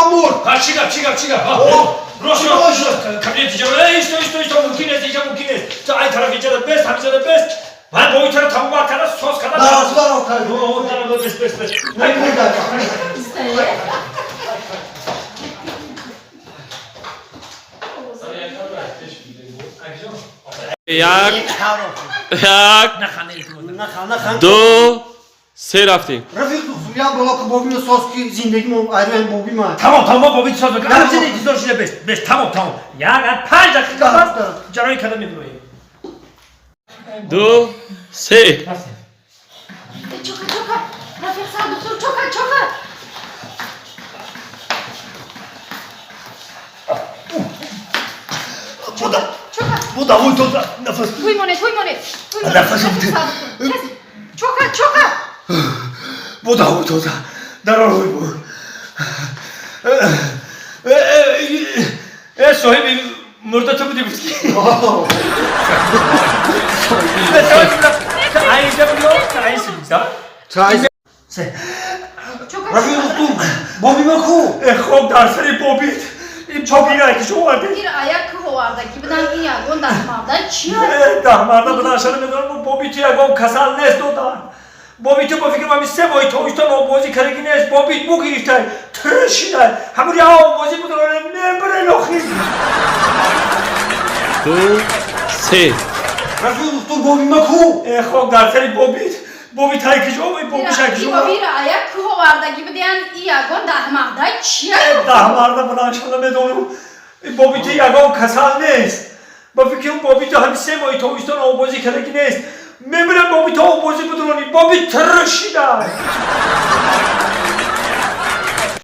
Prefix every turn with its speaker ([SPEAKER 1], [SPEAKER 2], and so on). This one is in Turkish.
[SPEAKER 1] amor.
[SPEAKER 2] Proszę, kabinet idziemy, idź to, mumkin jest. To aj taraf idzie bez, tam idzie bez. Ben boyu taraf tam var kadar sos kadar.
[SPEAKER 1] Nazlar o kadar.
[SPEAKER 2] Ondan bez.
[SPEAKER 1] Ne kadar?
[SPEAKER 3] Jak
[SPEAKER 1] Nakhan.
[SPEAKER 3] دو سه رفتیم
[SPEAKER 1] Rafik dostum ya balak bobino sos ki zindagim ayrı bobim var.
[SPEAKER 2] Tamam babit söz bak. Abi seni dizor şile beş. Tamam. Ya ben 5 dakika var. Canayı kadar mı burayı?
[SPEAKER 3] دو سه
[SPEAKER 4] Çok. Rafik sağ dur, çok.
[SPEAKER 1] Bu da uydu nefes.
[SPEAKER 4] Duyma ne.
[SPEAKER 1] Nefesim
[SPEAKER 4] Çok.
[SPEAKER 1] Bu da uydu da. Darar uydu.
[SPEAKER 2] Sohibi murda topu diyoruz ki.
[SPEAKER 1] Çay.
[SPEAKER 4] Çok.
[SPEAKER 1] Rafik dostum bobime ku.
[SPEAKER 2] Xo'p darsani bobit. این چوبیه که شو وارده.
[SPEAKER 4] Bir ayak hovarda gibidan iya gondasmavdan chiyor.
[SPEAKER 2] Dahmarda bırakşanı medar bu bobiti ya gom kasal nes dodan. Bobiti bu fikir mami se boy toştan o bozi karegines bobit bu giriştay. Tırşiday. Hamur ya o bozi bu durane ne bre loxi.
[SPEAKER 3] دو سه
[SPEAKER 1] Rafik dostum bobime ku.
[SPEAKER 2] Xo'p darsani bobit. Bobit hay ki şo bobit hay ki şo.
[SPEAKER 4] Bir ayak hovarda gibidan iya gondasmavdan chiyor.
[SPEAKER 2] Dahmarda bırakşanı medar bobiti ya gom kasal nes. Bu fikir bobiti hani se boy toştan o bozi karegines. Memre bobiti o bozi bu durane bobit tırşiday.